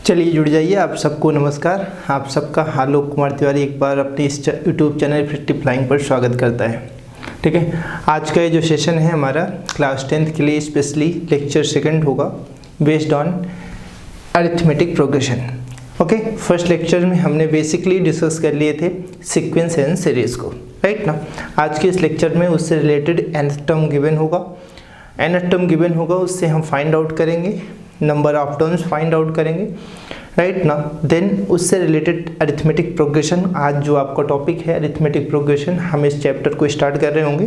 चलिए जुड़ जाइए। आप सबको नमस्कार। आप सबका आलोक कुमार तिवारी एक बार अपने इस यूट्यूब चैनल इफेक्टिव फ्लाइंग पर स्वागत करता है। ठीक है, आज का ये जो सेशन है हमारा क्लास 10th के लिए स्पेशली लेक्चर सेकंड होगा based on arithmetic progression. Okay, first lecture में हमने बेसिकली डिस्कस कर लिए थे सीक्वेंस एंड सीरीज को, राइट ना। आज के इस लेक्चर में उससे रिलेटेड nth टर्म गिवन होगा, nth टर्म गिवन होगा, उससे हम फाइंड आउट करेंगे, number of terms find out करेंगे, राइट ना। देन उससे रिलेटेड अरिथमेटिक प्रोग्रेशन, आज जो आपका टॉपिक है अरिथमेटिक प्रोग्रेशन, हम इस चैप्टर को स्टार्ट कर रहे होंगे।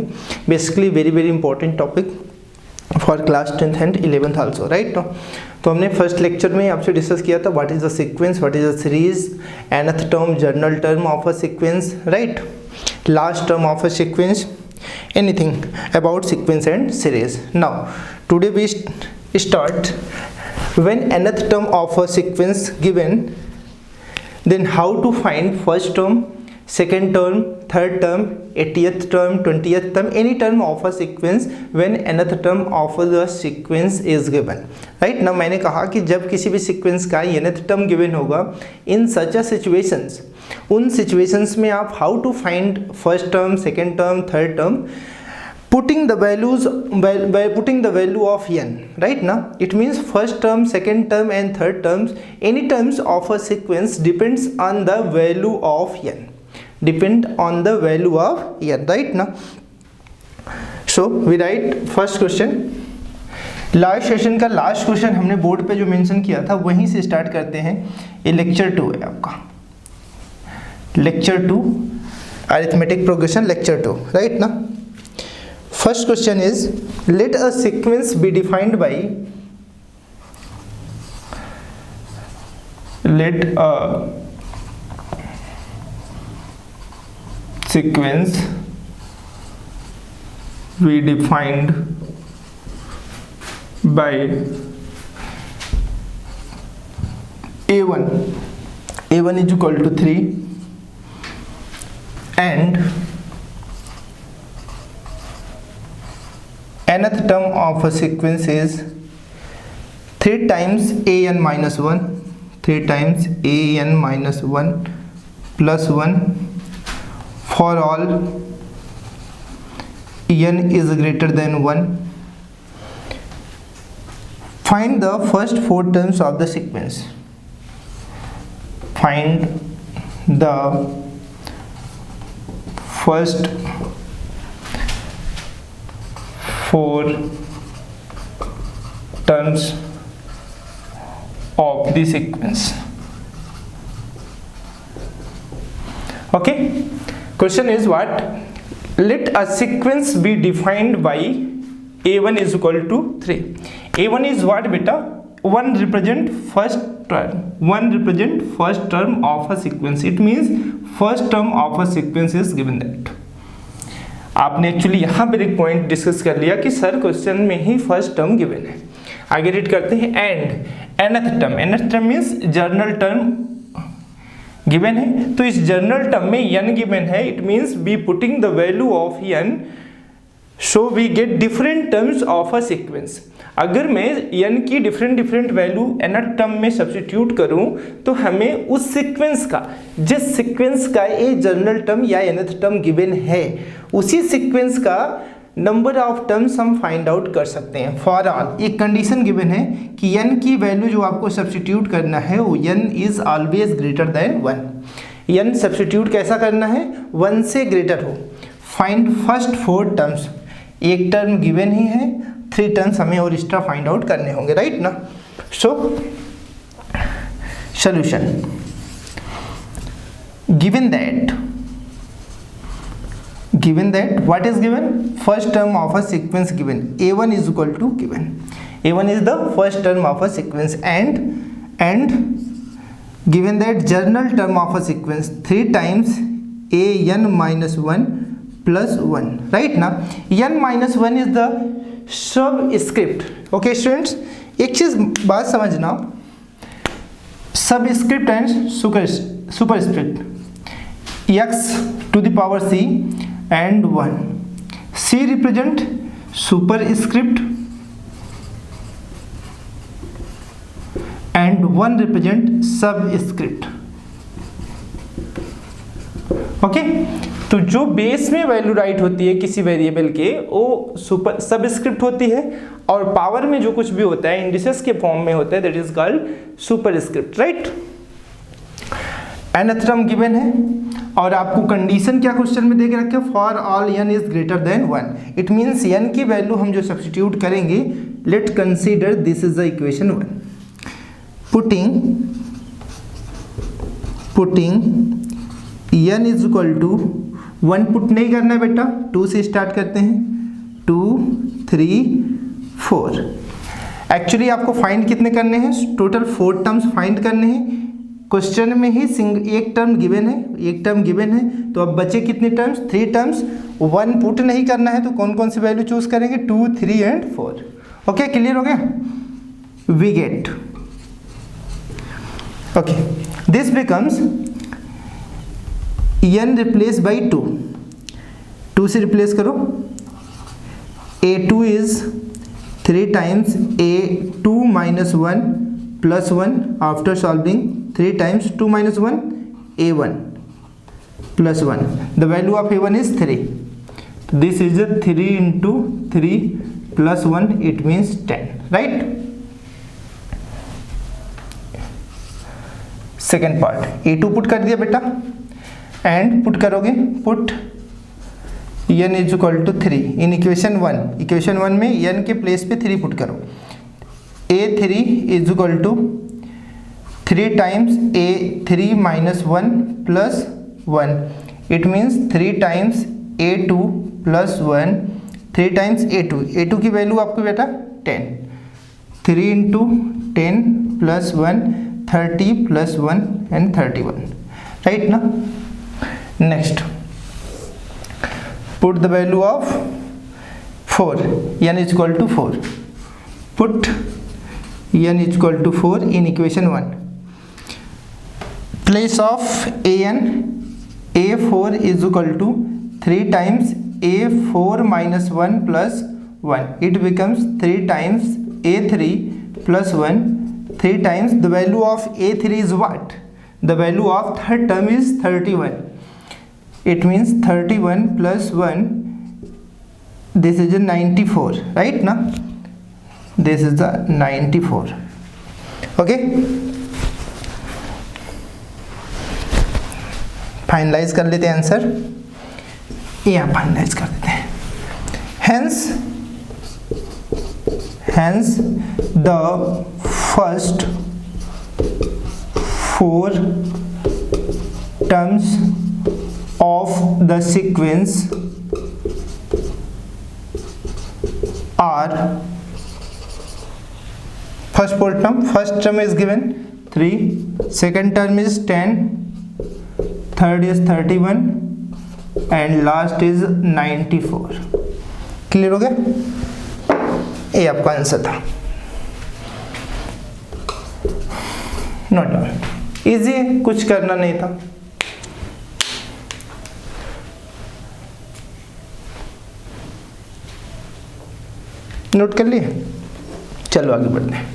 Basically very very important topic for class 10th and 11th also, right ना। तो हमने फर्स्ट लेक्चर में आपसे डिस्कस किया था what is the sequence, what is the series, nth term, general term of a sequence, right, last term of a sequence, anything about sequence and series. Now today we start when nth term of a sequence given, then how to find first term, second term, third term, 80th term, 20th term, any term of a sequence when nth term of the sequence is given, right now। मैंने कहा कि जब किसी भी sequence का nth term given होगा, in such a situations, उन situations में आप how to find first term, second term, third term, putting the values by putting the value of n, right ना। it means first term, second term and third terms, any terms of a sequence depends on the value of n, depend on the value of n, right ना। so we write first question। Last session का last question हमने board पे जो mention किया था वहीं से start करते हैं। ये लेक्चर 2 है आपका, lecture 2 arithmetic progression lecture 2, right ना। First question is let a sequence be defined by, let a sequence be defined by a1 is equal to 3 and nth term of a sequence is 3 times an minus 1, 3 times an minus 1 plus 1 for all n is greater than 1. Find the first 4 terms of the sequence. Find the first 4 terms of the sequence. Okay, question is what? Let a sequence be defined by a1 is equal to 3. a1 is what beta? 1 represent first term, 1 represent first term of a sequence. It means first term of a sequence is given that. आपने actually यहाँ पर एक point discuss कर लिया कि sir question में ही first term given है। आगे रीड करते हैं and nth term means general term given है। तो इस जर्नल टर्म में n गिवन है, it means be putting the value of n, so we get different terms of a sequence. अगर मैं n की डिफरेंट वैल्यू nth टर्म में substitute करूं तो हमें उस सीक्वेंस का, जिस सीक्वेंस का ये जर्नल टर्म या nth टर्म गिवन है, उसी सीक्वेंस का नंबर ऑफ टर्म्स हम फाइंड आउट कर सकते हैं। फॉर ऑल एक कंडीशन गिवन है कि n की वैल्यू जो आपको सब्स्टिट्यूट करना है वो n is always greater than 1। n substitute कैसा करना है? 1 से ग्रेटर हो। फाइंड फर्स्ट 4 टर्म्स, एक टर्म गिवन ही है, 3 टर्म्स हमें और एक्स्ट्रा फाइंड आउट करने होंगे, राइट ना। So solution, given that what is given? First term of a sequence given, a1 is equal to given, a1 is the first term of a sequence and given that journal term of a sequence 3 times an minus 1 plus 1, right ना। n minus 1 is the subscript. Okay students, एक चीज बात समझना, subscript and superscript, x to the power c and 1, c represent superscript and 1 represent subscript. Okay, तो जो base में value right होती है किसी वेरिएबल के वो सुपर सबस्क्रिप्ट होती है, और पावर में जो कुछ भी होता है इंडिसेस के फॉर्म में होता है that is called superscript, right. nth term given है और आपको कंडीशन क्या क्वेश्चन में दे के रखे, for all n is greater than 1। It means n की वैल्यू हम जो सब्स्टिट्यूट करेंगे, let consider this is the equation 1। Putting n is equal to 1 put नहीं करना है बेटा, 2 से स्टार्ट करते हैं, 2 3 4। एक्चुअली आपको फाइंड कितने करने हैं, टोटल 4 टर्म्स फाइंड करने हैं। क्वेश्चन में ही एक टर्म गिवन है, तो अब बचे कितने टर्म्स, 3 टर्म्स। 1 पुट नहीं करना है तो कौन कौन सी वैल्यू चूज करेंगे, 2 3 एंड 4। ओके, क्लियर हो गया। We get, okay, this becomes n replace by 2 से रिप्लेस करो। a2 is 3 times a2 minus 1 plus 1 after solving 3 times 2 minus 1 a1 plus 1. The value of a1 is 3. This is a 3 into 3 plus 1, it means 10, right? Second part, a2 put कर दिया बेटा, and put करोगे, put n is equal to 3 in equation 1 में n के place पे 3 put करो। a3 is equal to 3 times a3 minus 1 plus 1, it means 3 times a2 plus 1, 3 times a2 की value आपको बेटा 10, 3 into 10 plus 1 30 plus 1 and 31, right ना। Next, put the value of 4, n is equal to 4, put n is equal to 4 in equation 1। Place of an, a4 is equal to 3 times a4 minus 1 plus 1, it becomes 3 times a3 plus 1, 3 times the value of a3 is what, the value of third term is 31, it means 31 plus 1, this is a 94, right na, this is the 94. okay, finalise कर लेते हैं answer, यहाँ finalise कर देते हैं। hence the first 4 terms of the sequence are, first term is given 3, second term is 10, third is 31 and last is 94। Clear हो गया, ये आपका आंसर था। नोट डाउन, इजी, कुछ करना नहीं था। नोट कर लिए, चलो आगे बढ़ते हैं।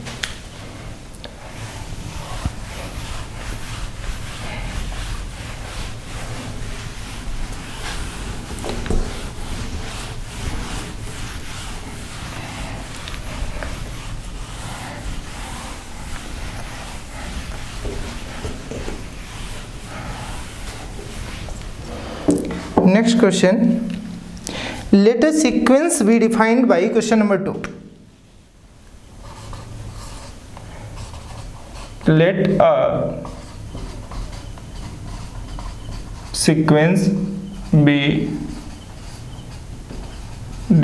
Next question, let a sequence be defined by question number 2. Let a sequence be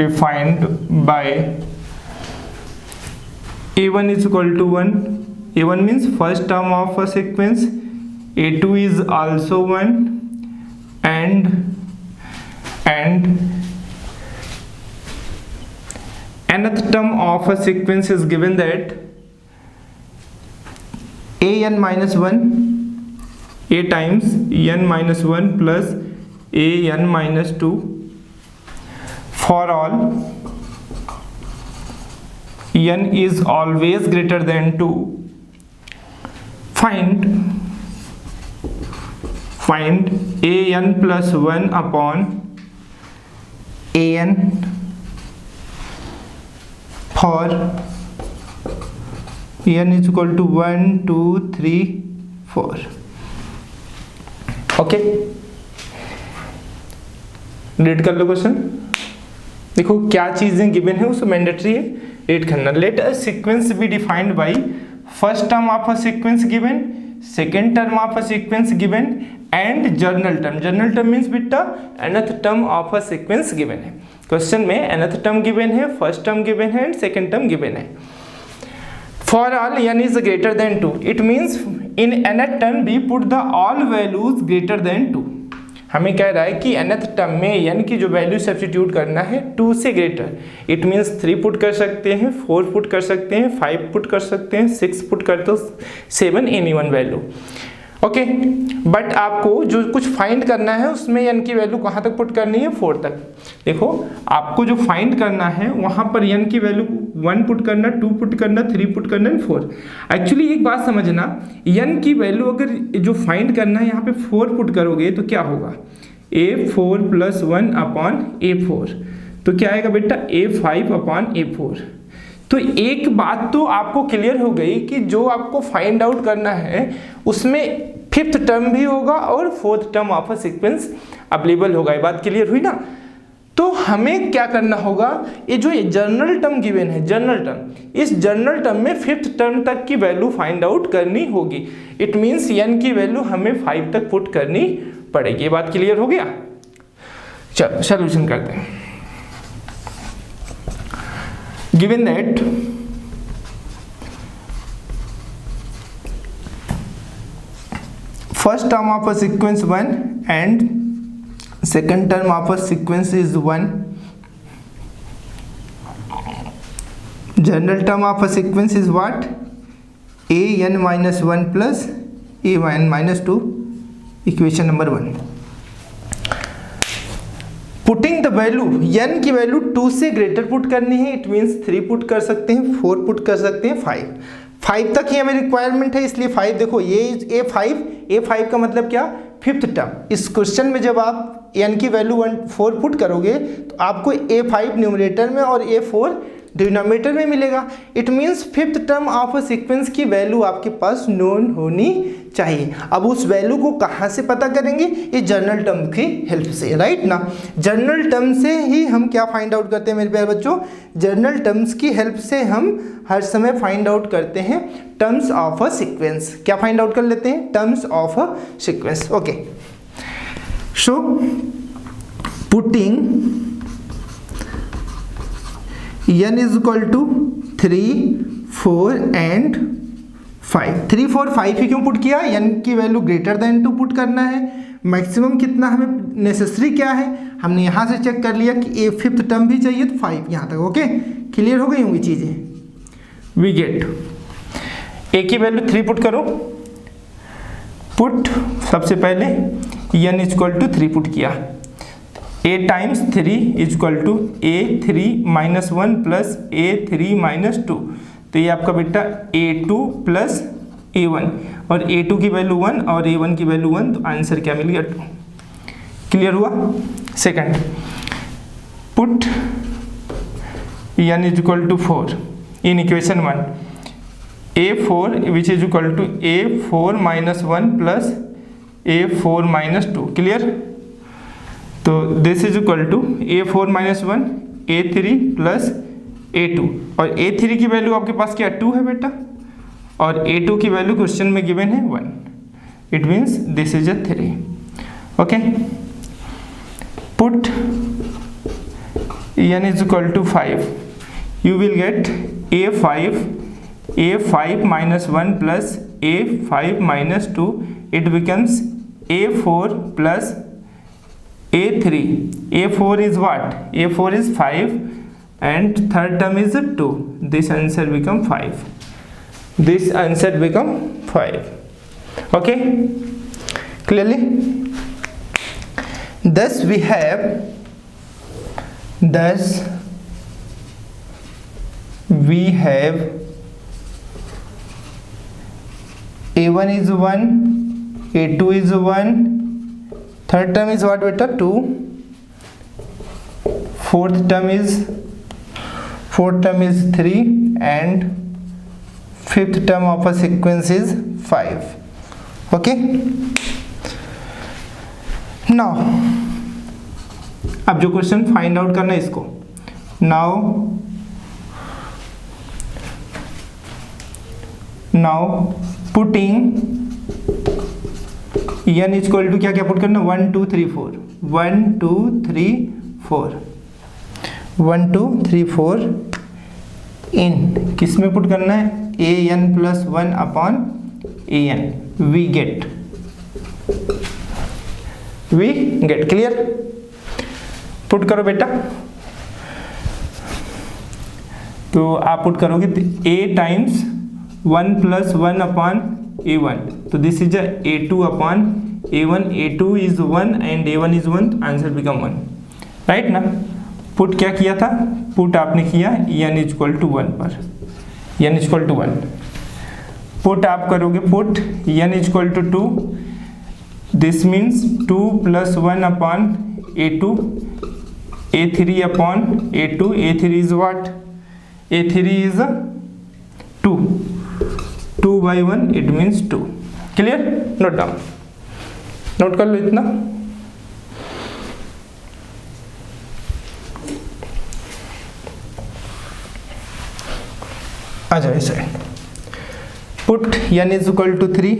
defined by a1 is equal to 1, a1 means first term of a sequence, a2 is also 1 and nth term of a sequence is given that an minus 1, a times n minus 1 plus an minus 2 for all n is always greater than 2 find an plus 1 upon an for n is equal to 1 2 3 4। Okay, read कर लो question. देखो क्या चीजें given है उसको mandatory है read करना। Let a sequence be defined by first term of a sequence given, second term of a sequence given and general term. General term means बेटा nth term of a sequence given है। Question में nth term given है, first term given है and second term given है। For all n is greater than 2, it means in nth term we put the all values greater than 2। हमें कह रहा है कि nth टर्म में n की जो वैल्यू सब्स्टिट्यूट करना है 2 से ग्रेटर। इट मीन्स 3 पुट कर सकते हैं, 4 पुट कर सकते हैं, 5 पुट कर सकते हैं, 6 पुट कर दो, 7 any one value. Okay, but आपको जो कुछ फाइंड करना है उसमें n की वैल्यू कहाँ तक पुट करनी है, 4 तक। देखो आपको जो फाइंड करना है वहाँ पर n की वैल्यू 1 पुट करना, 2 पुट करना, 3 पुट करना एंड 4। एक्चुअली एक बात समझना, n की वैल्यू अगर जो फाइंड करना है यहाँ पे 4 पुट करोगे तो क्या होगा, a4 प्लस 1 अपॉन a4, तो क्या आएगा बेटा a5 अपॉन a4। तो एक बात तो आपको क्लियर हो गई कि जो आपको फाइंड आउट करना है उसमें 5th टर्म भी होगा और 4th term of a sequence available होगा। ये बात क्लियर हुई ना। तो हमें क्या करना होगा, ये जो जर्नल टर्म गिवन है, जर्नल टर्म, इस जर्नल टर्म में 5th टर्म तक की वैल्यू फाइंड आउट करनी होगी। इट मीन्स n की वैल्यू हमें 5 तक पुट करनी पड़ेगी। ये बात क्लियर हो गया। चलो सॉल्यूशन करते हैं। Given that first term of a sequence 1 and second term of a sequence is 1, general term of a sequence is what, an minus 1 plus an minus 2, equation number 1। Putting the value, n की value 2 से greater put करनी है। It means 3 put कर सकते हैं, 4 put कर सकते हैं, 5 तक ही हमें रिक्वायरमेंट है, इसलिए 5। देखो ये a5 का मतलब क्या, 5th टर्म। इस क्वेश्चन में जब आप n की वैल्यू 4 पुट करोगे तो आपको a5 न्यूमरेटर में और a4 डिनोमिनेटर में मिलेगा। It means 5th term of a sequence की वैल्यू आपके पास नोन होनी चाहिए। अब उस वैल्यू को कहाँ से पता करेंगे, ये जर्नल टर्म की हेल्प से, राइट ना। जर्नल टर्म से ही हम क्या फाइंड आउट करते हैं मेरे प्यारे बच्चों, जर्नल टर्म्स की हेल्प से हम हर समय फाइंड आउट करते हैं टर्म्स ऑफ अ सीक्वेंस। क्या फाइंड आउट कर लेते हैं, terms of a sequence. Okay, so putting n is equal to 3 4 and 5। 3 4 5 ही क्यों पुट किया, n की वैल्यू ग्रेटर देन 2 पुट करना है। मैक्सिमम कितना हमें नेसेसरी क्या है, हमने यहाँ से चेक कर लिया कि ए 5th टर्म भी चाहिए तो 5 यहाँ तक। ओके, क्लियर हो गई होंगी चीज़ें। वी गेट ए की वैल्यू 3 पुट करो, पुट सबसे पहले n is equal to 3 put किया, a times 3 is equal to a3 minus 1 plus a3 minus 2। तो ये आपका बेटा a2 प्लस a1, और a2 की वैल्यू 1 और a1 की वैल्यू 1, तो आंसर क्या मिल गया 2। क्लियर हुआ। Second, put n is equal to 4 in equation 1, a4 which is equal to a4 minus 1 plus a4 minus 2। Clear. तो this is equal to a4 minus 1 a3 plus a2, और a3 की value आपके पास क्या 2 है बेटा, और a2 की value question में गिवन है 1। It means this is a 3। Okay, put n is equal to 5, you will get a5 minus 1 plus a5 minus 2, it becomes a4 plus a3। a4 is what, a4 is 5 and third term is 2. This answer become 5. This answer become 5. Okay, clearly. Thus we have a1 is 1, a2 is 1, third term is what beta 2, fourth term is 3, and fifth term of a sequence is 5. Okay, now अब जो question find out करना है इसको, now putting n equal to क्या क्या put करना, 1 2 3 4, 1 2 3 4, 1 2 3 4 इन किस में पुट करना है, an plus 1 upon an, we get clear, put करो बेटा। तो आप पुट करोगे a times 1 plus 1 upon a1, तो this is a2 upon a1, a2 is 1 and a1 is 1, answer become 1, right ना। पुट क्या किया था, पुट आपने किया n इक्वल टू 1 पर, n इक्वल टू 1, पुट आप करोगे put n equal to 2, this means 2 plus 1 upon a2, a3 upon a2, a3 is what, a3 is 2 by 1 it means 2, clear, note down, note कर लो इतना। आ जाए side, put n is equal to 3,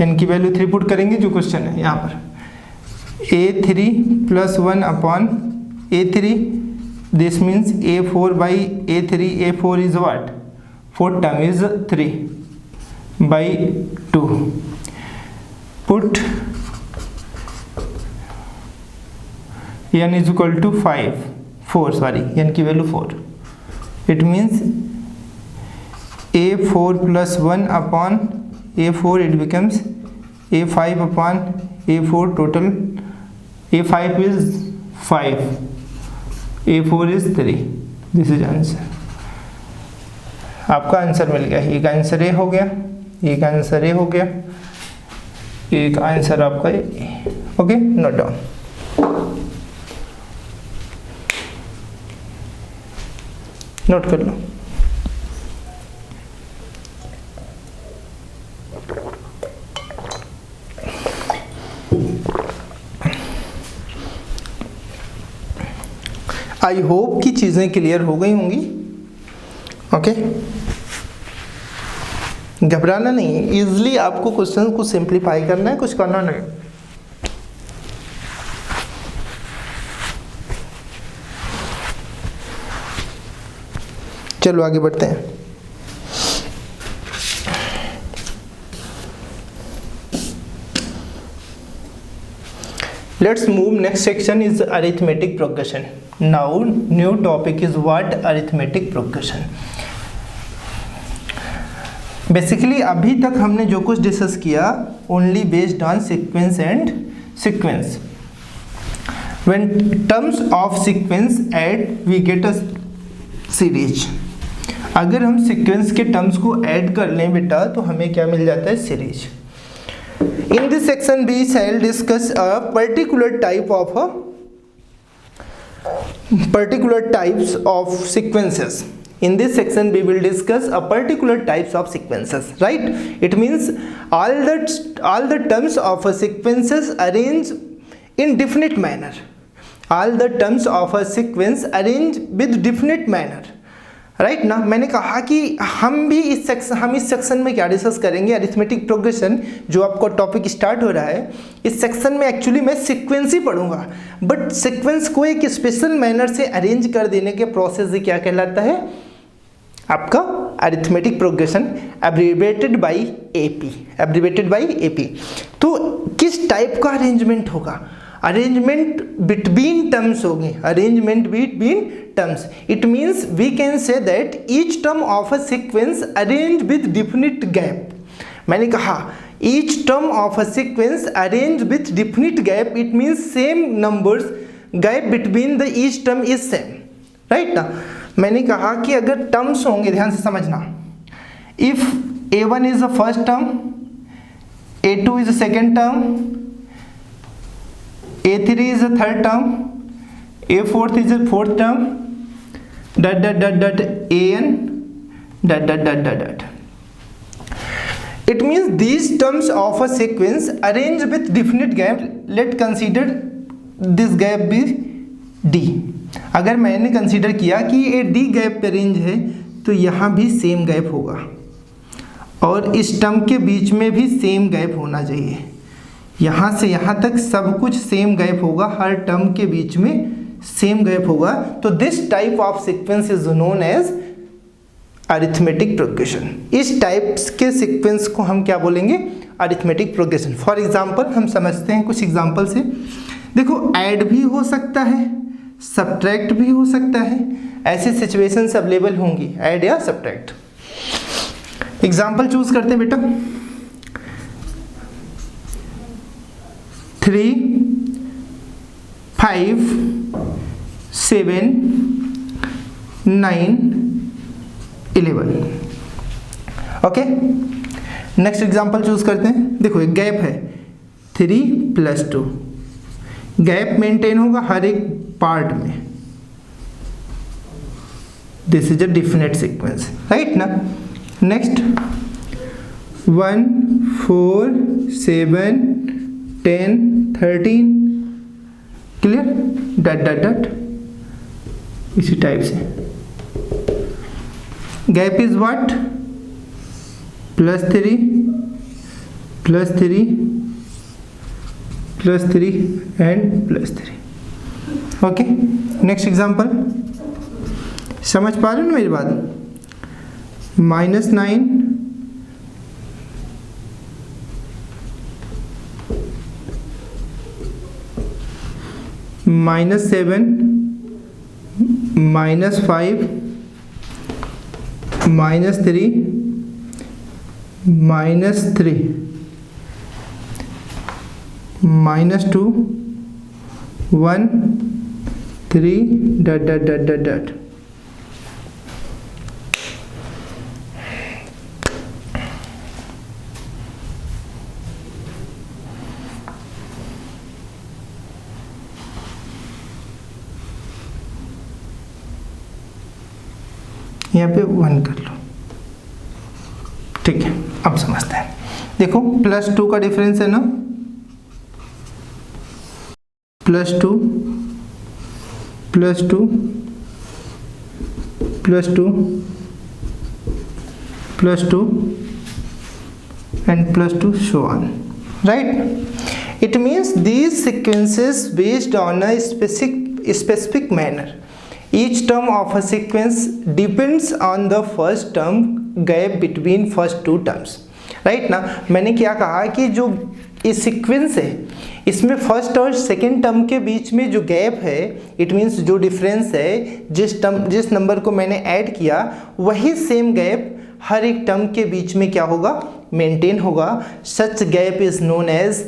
n की वैल्यू 3 put करेंगे, जो question है यहाँ पर a3 plus 1 upon a3, this means a4 by a3, a4 is what, fourth term is 3 by 2, put n is equal to 4 sorry, n की वैल्यू 4, it means a4 plus 1 upon a4, it becomes a5 upon a4, total a5 is 5, a4 is 3, this is answer। आपका answer मिल गया, एक answer A हो गया, एक answer A हो गया, एक आंसर आपका ए, ओके, नोट डाउन। नोट कर लो। आई होप कि चीज़ें क्लियर हो गई होंगी, ओके। घबराना नहीं है, इजली आपको क्वेश्चन को सिंप्लीफाई करना है, कुछ करना नहीं। चलो आगे बढ़ते हैं। Let's move, next section is arithmetic progression. Now new topic is what, arithmetic progression. Basically अभी तक हमने जो कुछ डिस्कस किया only based on sequence and sequence. When terms of sequence add we get a series. अगर हम sequence के terms को add कर लें बेटा तो हमें क्या मिल जाता है, series. In this section we shall discuss a particular types of sequences. In this section we will discuss a particular types of sequences, right? It means all the terms of a sequences arranged in definite manner. All the terms of a sequence arranged with definite manner. Right ना। मैंने कहा कि हम इस section में क्या discuss करेंगे, arithmetic progression, जो आपको टॉपिक स्टार्ट हो रहा है। इस सेक्शन में एक्चुअली मैं सीक्वेंस ही पढ़ूंगा, बट सीक्वेंस को एक स्पेशल मैनर से अरेंज कर देने के प्रोसेस क्या कहलाता है, आपका arithmetic progression, abbreviated by AP. तो किस टाइप का अरेंजमेंट होगा, अरेंजमेंट बिटवीन टर्म्स होंगे, arrangement between terms. It means we can say that each term of a sequence arrange with definite gap. मैंने कहा each term of a sequence arrange with definite gap, it means same numbers, gap between the each term is same, right ना। मैंने कहा कि अगर terms होंगे, ध्यान से समझना, if A1 is the first term, A2 is the second term, A3 is the third term, A4 is the fourth term, dot dot dot dot AN dot dot dot dot dot. It means these terms of a sequence arranged with definite gap. Let consider this gap be D. अगर मैंने consider किया कि ये D gap पे range है तो यहाँ भी सेम गैप होगा और इस टर्म के बीच में भी सेम गैप होना चाहिए। यहाँ से यहाँ तक सब कुछ सेम गैप होगा, हर टर्म के बीच में सेम गैप होगा। तो this type of sequence is known as arithmetic progression. इस टाइप्स के सीक्वेंस को हम क्या बोलेंगे? Arithmetic progression. फॉर एग्जांपल हम समझते हैं कुछ एग्जांपल से। देखो ऐड भी हो सकता है, सब्ट्रैक्ट भी हो सकता है, ऐसे सिचुएशंस अवेलेबल होंगी, ऐड या सब्ट्रैक्ट। एग्जांपल चूज करते हैं बेटा। 3, 5, 7, 9, 11। ओके, नेक्स्ट एग्जांपल चूज करते हैं। देखो एक गैप है 3+2, गैप मेंटेन होगा हर एक पार्ट में। This is a definite sequence, right ना। नेक्स्ट 1, 4, 7, 10, 13, क्लियर, डट डट डट, इसी टाइप से। Gap is what? +3, +3, +3 and +3। Okay, next example. समझ पा रहे हो ना मेरी बात? -9, -7, -5, -3, -3, -2, 1, 3, dot dot dot dot dot। यहाँ पे 1 कर लो, ठीक है। अब समझते हैं। देखो +2 का डिफरेंस है ना, +2, +2, +2, +2 and +2, so on, right? It means these sequences based on a specific manner. Each term of a sequence depends on the first term gap between first two terms, right ना। मैंने क्या कहा कि जो इस सीक्वेंस है इसमें फर्स्ट और सेकेंड टर्म के बीच में जो गैप है, इट मीन्स जो डिफरेंस है, जिस नंबर को मैंने ऐड किया वही सेम गैप हर एक टर्म के बीच में क्या होगा? मेंटेन होगा। Such gap is known as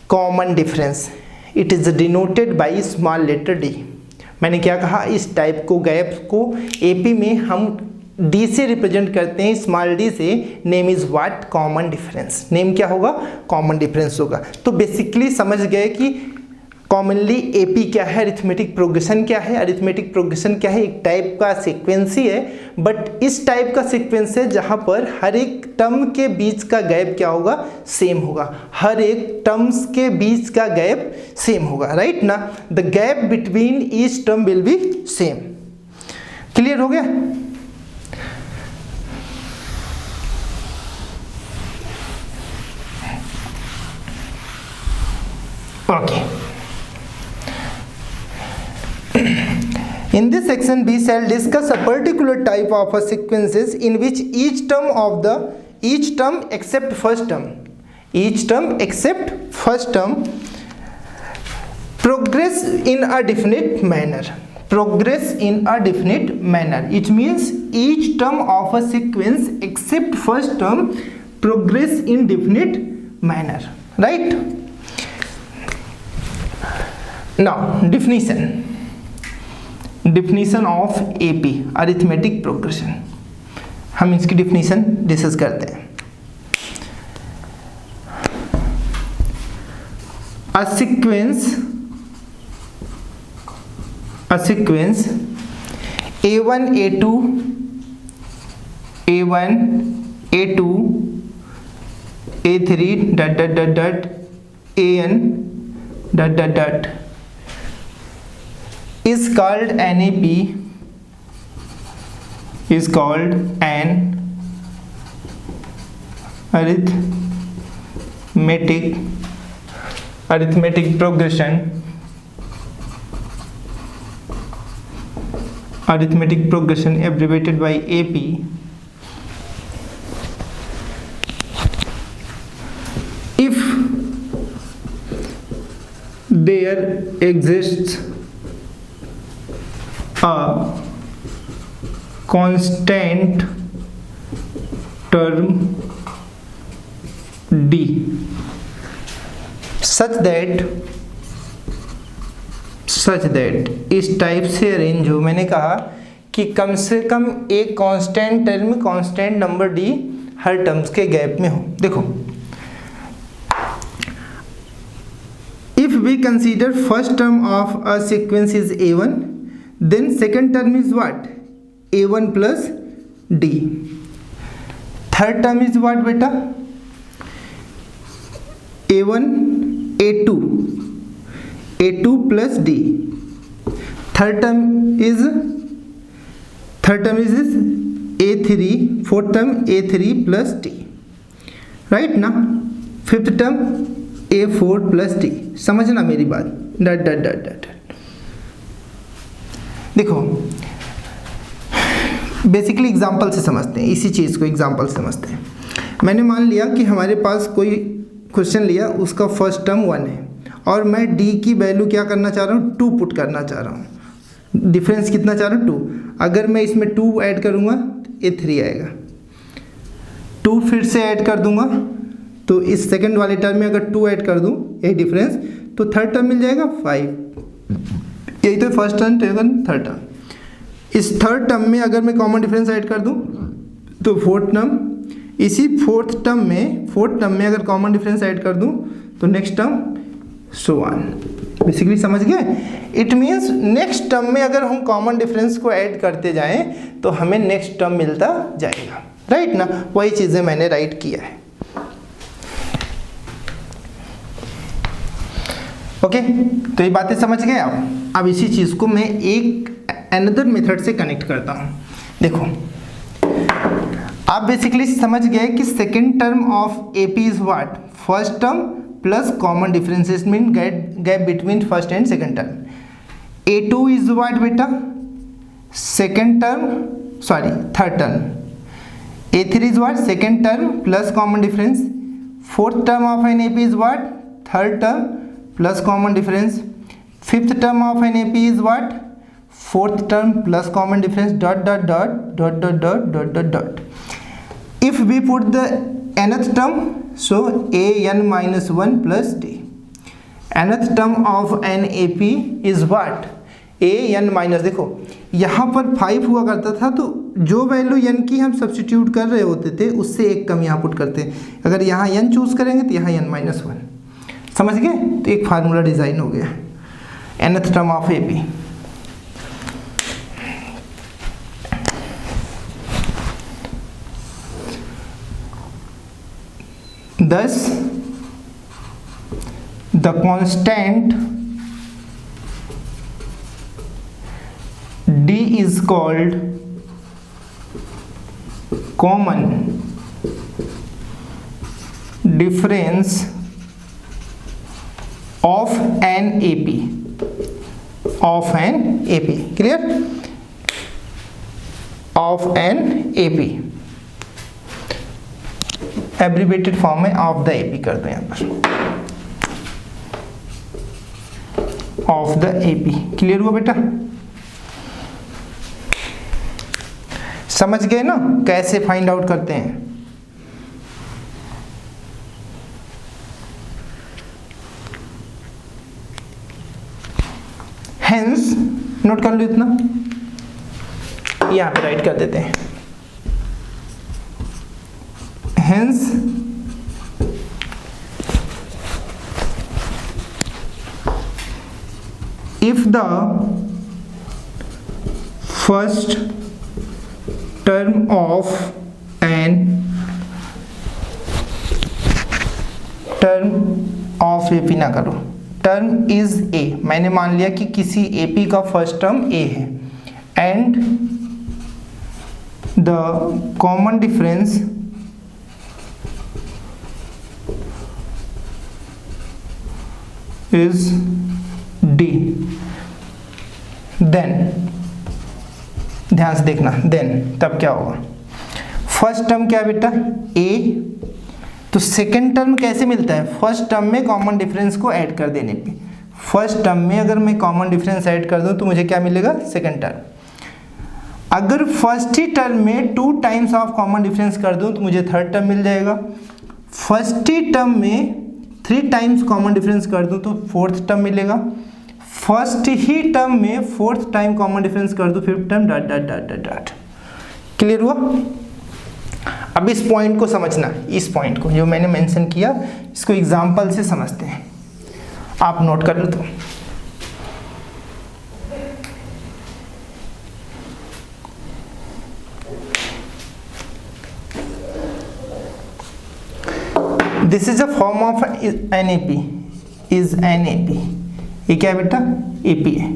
common difference. It is denoted by small letter d. मैंने क्या कहा? इस टाइप को गैप को एपी में हम डी से रिप्रेजेंट करते हैं, स्मॉल डी से। Name is what? Common difference. Name क्या होगा? कॉमन डिफरेंस होगा। तो बेसिकली समझ गए कि कॉमनली एपी क्या है, अरिथमेटिक प्रोग्रेशन क्या है। अरिथमेटिक प्रोग्रेशन क्या है? एक टाइप का सीक्वेंस ही है, बट इस टाइप का सीक्वेंस है जहां पर हर एक टर्म के बीच का गैप क्या होगा? सेम होगा। हर एक टर्म्स के बीच का गैप सेम होगा, राइट ना। The gap between each term will be same. Clear हो गया? Okay. In this section, we shall discuss a particular type of a sequences in which each term except first term progress in a definite manner. It means each term of a sequence except first term progress in definite manner, right? Now definition of AP, arithmetic progression. हम इसकी definition discuss करते हैं। a sequence a1 a2 a1 a2 a3 dot dot dot dot an dot dot dot is called NAP, is called an arithmetic progression abbreviated by AP, if there exists a constant term D such that इस type से arrange हो। मैंने कहा कि कम से कम एक constant term, constant number D हर terms के gap में हो। देखो, if we consider first term of a sequence is A1, then second term is what? A1 plus D. Third term is what beta? A1 A2 plus D. Third term is A3, fourth term A3 plus D, right ना? Fifth term A4 plus D। समझना मेरी बात, डट dot dot डट। देखो, basically example से समझते हैं, इसी चीज़ को एग्जाम्पल से समझते हैं। मैंने मान लिया कि हमारे पास कोई क्वेश्चन लिया, उसका फर्स्ट टर्म 1 है और मैं D की वैल्यू क्या करना चाह रहा हूँ? 2 पुट करना चाह रहा हूँ। डिफरेंस कितना चाह रहा हूँ? 2। अगर मैं इसमें 2 ऐड करूँगा तो A3 आएगा, 2 फिर से ऐड कर दूँगा तो इस सेकंड वाले टर्म में अगर 2 ऐड कर दूँ यही डिफरेंस, तो थर्ड टर्म मिल जाएगा 5। यही तो फर्स्ट टर्म, थर्ड टर्म। इस थर्ड टर्म में अगर मैं कॉमन डिफरेंस ऐड कर दूँ तो फोर्थ टर्म, इसी फोर्थ टर्म में अगर कॉमन डिफरेंस ऐड कर दूँ तो next term, so on. Basically समझ गए? इट मीन्स नेक्स्ट टर्म में अगर हम कॉमन डिफरेंस को ऐड करते जाएं तो हमें नेक्स्ट टर्म मिलता जाएगा, राइट ना? वही चीज़ें मैंने राइट किया है। ओके, तो ये बातें समझ गए आप। अब इसी चीज़ को मैं एक अनदर मेथड से कनेक्ट करता हूँ। देखो, आप बेसिकली समझ गए कि second term of AP is what? First term plus common differences mean gap between first and second term. A2 is what बेटा? Second term, sorry third term. A3 is what? Second term plus common difference. Fourth term of an AP is what? Third term plus common difference. Fifth term of an AP is what? Fourth term plus common difference, dot dot dot dot dot dot dot dot dot. If we put the nth term, so an minus 1 plus d. nth term of an AP is what? an minus, देखो यहाँ पर 5 हुआ करता था तो जो value n की हम सब्सटीट्यूट कर रहे होते थे उससे एक कम यहाँ पुट करते हैं। अगर यहाँ n चूज करेंगे तो यहाँ n minus 1। समझ गए? तो एक फार्मूला डिज़ाइन हो गया, nth term of AP। Thus, the constant D is called common difference of an AP, of an AP, clear? Of an AP, abbreviated form में ऑफ द एपी कर दो यहाँ पर, ऑफ द एपी। क्लियर हुआ बेटा? समझ गए ना कैसे फाइंड आउट करते हैं? हेंस नोट कर लो इतना, यहाँ पे राइट कर देते हैं। Hence, if the first term of AP ना करो, टर्म इज ए, मैंने मान लिया कि किसी एपी का फर्स्ट टर्म ए है, and the common difference is D, then ध्यान से देखना, देन तब क्या होगा, फर्स्ट टर्म क्या है बेटा ए, तो सेकेंड टर्म कैसे मिलता है, फर्स्ट टर्म में कॉमन डिफरेंस को ऐड कर देने पे, फर्स्ट टर्म में अगर मैं कॉमन डिफरेंस ऐड कर दूं तो मुझे क्या मिलेगा, सेकेंड टर्म। अगर फर्स्ट ही टर्म में 2 टाइम्स ऑफ कॉमन डिफरेंस कर दूं तो मुझे थर्ड टर्म मिल जाएगा, फर्स्ट ही टर्म में 3 टाइम्स कॉमन डिफरेंस कर दूं तो फोर्थ टर्म मिलेगा, फर्स्ट ही टर्म में फोर्थ टाइम कॉमन डिफरेंस कर दूं fifth term, dot dot dot dot dot. Clear हुआ? अब इस पॉइंट को समझना, इस पॉइंट को जो मैंने मेंशन किया इसको एग्जांपल से समझते हैं, आप नोट कर लो। तो this is a form of an AP, is an AP, ये क्या है बेटा, एपी है,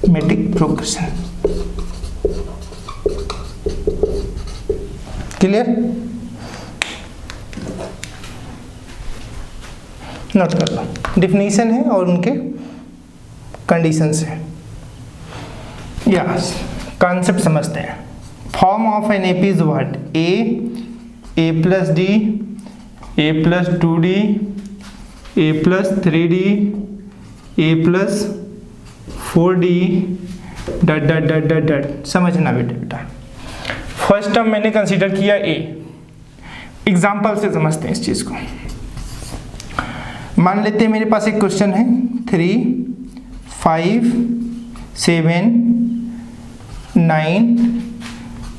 मैट्रिक प्रोग्रेशन। क्लियर? नोट कर लो, डिफिनीशन है और उनके कंडीशंस है, यस कॉन्सेप्ट समझते हैं। Form of an AP is what, A plus D, A plus 2d, A plus 3d, A plus 4d, dot dot dot dot डट। समझना बेटा, फर्स्ट टर्म मैंने कंसीडर किया ए, एग्जाम्पल से समझते हैं इस चीज को। मान लेते हैं मेरे पास एक क्वेश्चन है 3, 5, 7, 9,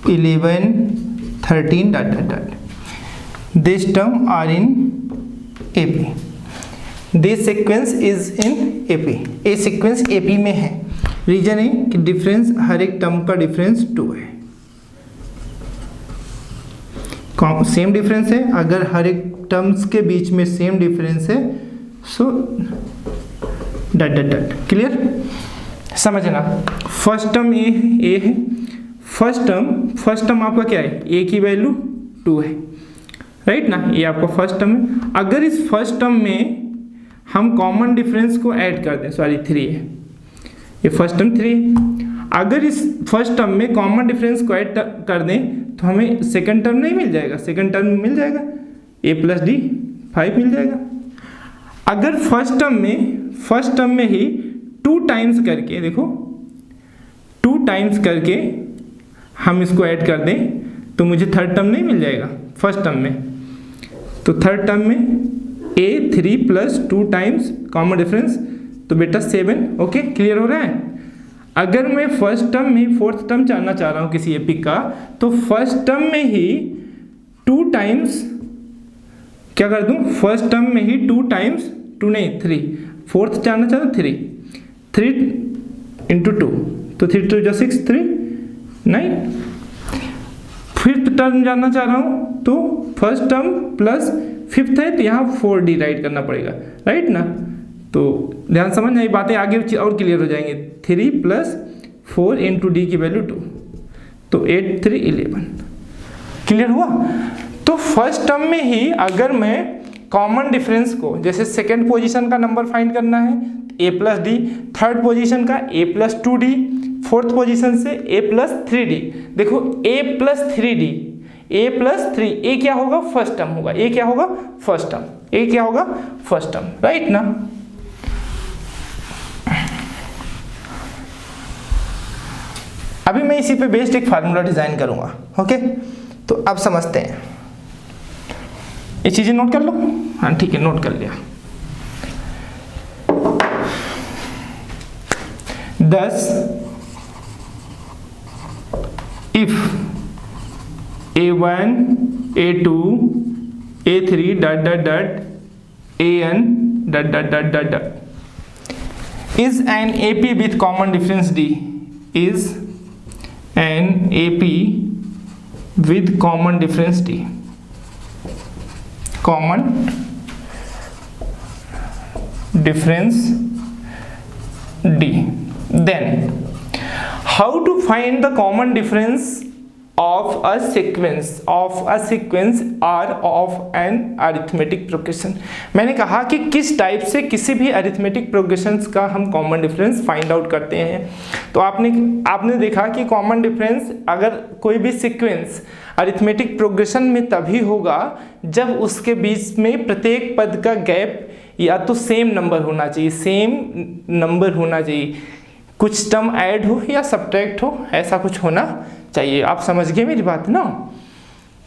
11, 13 dot dot dot. This term are in AP, this sequence is in AP, a sequence AP में है। रीजन है कि डिफरेंस, हर एक टर्म का डिफरेंस 2 है, सेम डिफरेंस है, अगर हर एक टर्म्स के बीच में सेम डिफरेंस है सो डट डट डट। क्लियर? समझना, फर्स्ट टर्म ए है, फर्स्ट टर्म आपका क्या है, ए की वैल्यू 2 है, राइट ना, ये आपका फर्स्ट टर्म है। अगर इस फर्स्ट टर्म में हम कॉमन डिफरेंस को ऐड कर दें, सॉरी 3 है, ये फर्स्ट टर्म 3 है, अगर इस फर्स्ट टर्म में कॉमन डिफरेंस को ऐड कर दें तो हमें सेकंड टर्म नहीं मिल जाएगा, सेकंड टर्म मिल जाएगा a प्लस डी 5 मिल जाएगा। अगर फर्स्ट टर्म में ही 2 टाइम्स करके, देखो 2 टाइम्स करके हम इसको ऐड कर दें तो मुझे थर्ड टर्म नहीं मिल जाएगा फर्स्ट टर्म में, तो थर्ड टर्म में a 3 plus 2 times common difference, तो बेटा 7। ओके, क्लियर हो रहा है? अगर मैं फर्स्ट टर्म में फोर्थ टर्म जानना चाह रहा हूँ किसी एपी का, तो फर्स्ट टर्म में ही 2 टाइम्स क्या कर दूँ, फर्स्ट टर्म में ही 2 टाइम्स, 2 नहीं 3, फोर्थ जानना चाहता हूँ 3 इंटू 2, तो 3 2 6, 3 9। फिफ्थ टर्म जानना चाह रहा हूँ तो फर्स्ट टर्म प्लस फिफ्थ है तो यहाँ 4d राइट करना पड़ेगा, राइट ना। तो ध्यान समझना, ये बातें आगे और क्लियर हो जाएंगे। 3 प्लस 4 इंटू डी की वैल्यू 2, तो 8 3 11। क्लियर हुआ? तो फर्स्ट टर्म में ही अगर मैं कॉमन डिफरेंस को, जैसे सेकेंड पोजीशन का नंबर फाइंड करना है a plus D, third position का a plus 2d, fourth position से a प्लस 3d। देखो a plus 3d, a plus 3, a क्या होगा, फर्स्ट टर्म होगा, a क्या होगा, फर्स्ट टर्म, a क्या होगा, फर्स्ट टर्म, राइट ना। अभी मैं इसी पे बेस्ड एक फार्मूला डिजाइन करूंगा। ओके, तो अब समझते हैं, ये चीजें नोट कर लो। हाँ ठीक है, नोट कर लिया। 10 if a1 a2 a3 dot dot dot an dot dot dot dot dot is an AP with common difference D, is an AP with common difference D, common difference D. Then how to find the common difference of a sequence or of an arithmetic progression? मैंने कहा कि किस type से किसी भी arithmetic progressions का हम common difference find out करते हैं। तो आपने देखा कि कॉमन डिफरेंस अगर कोई भी सीक्वेंस अरिथमेटिक प्रोग्रेशन में तभी होगा जब उसके बीच में प्रत्येक पद का गैप या तो सेम नंबर होना चाहिए, कुछ टर्म ऐड हो या सब्ट्रैक्ट हो, ऐसा कुछ होना चाहिए। आप समझ गए मेरी बात ना?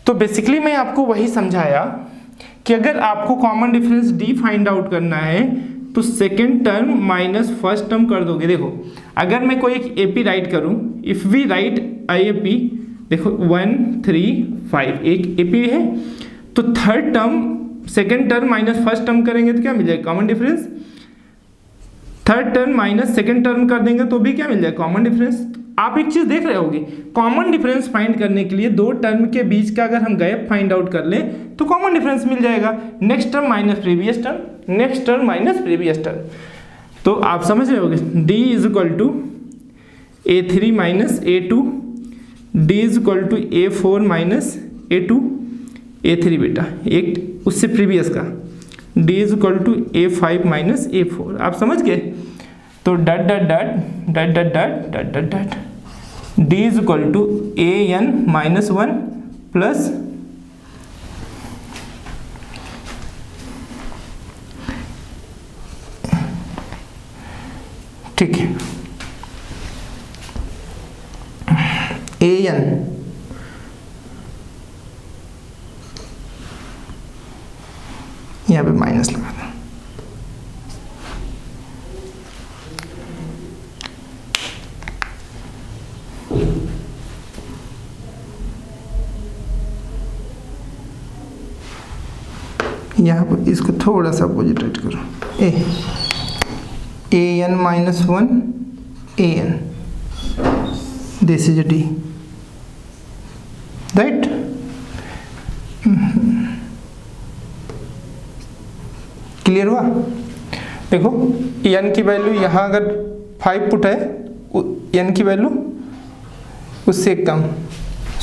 तो बेसिकली मैं आपको वही समझाया कि अगर आपको common difference D find out करना है तो second term minus first term कर दोगे। देखो अगर मैं कोई एक AP राइट करूं, इफ वी राइट AP, देखो 1 3 5 एक AP है, तो third term second term minus first term करेंगे तो क्या मिल जाएगा? Common difference. Third term minus second term कर देंगे तो भी क्या मिल जाएगा? Common difference. आप एक चीज देख रहे होगे, कॉमन डिफरेंस फाइंड करने के लिए दो टर्म के बीच का अगर हम गैप फाइंड आउट कर लें तो कॉमन डिफरेंस मिल जाएगा। Next term minus previous term, next term minus previous term. तो आप समझ रहे होगे D is equal to A3 minus A2, D is equal to A4 minus A2, A3 बेटा एक उससे प्रीवियस का, D is equal to A5 minus A4। आप समझ गए? तो dot dot dot dot dot dot dot dot dot D is equal to AN minus 1 plus ठीक है AN यहाँ पे माइनस लगा था। यहाँ पर इसको थोड़ा सा अपोजिट करो, AN minus 1 AN, this is D, right? Clear हुआ? देखो n की वैल्यू यहाँ अगर 5 पुट है, n की वैल्यू उससे कम,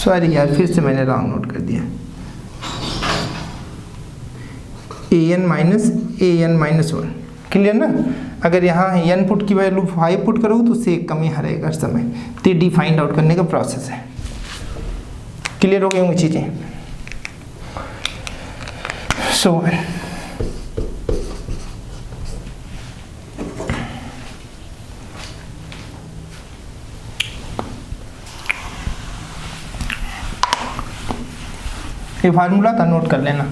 सॉरी यार फिर से मैंने रॉन्ग नोट कर दिया, AN माइनस 1। क्लियर ना? अगर यहाँ n पुट की वैल्यू 5 पुट करोगे तो उससे एक कम ही रहेगा हर समय। तो D फाइंड आउट करने का प्रोसेस है। क्लियर हो गई होंगी चीजें? सो ये फार्मूला था, नोट कर लेना।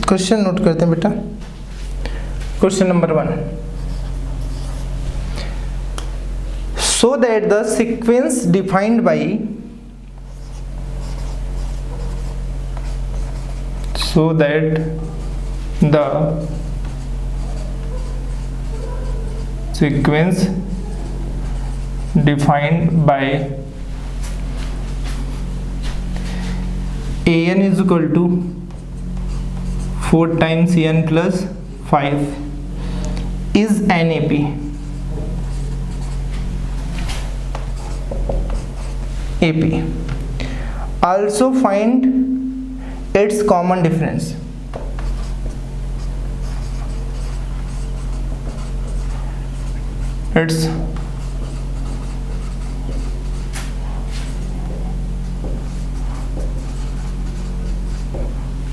क्वेश्चन नोट करते हैं बेटा। Question number 1, so that the sequence defined by AN is equal to 4 times n plus 5 is an AP. Also find its common difference. Its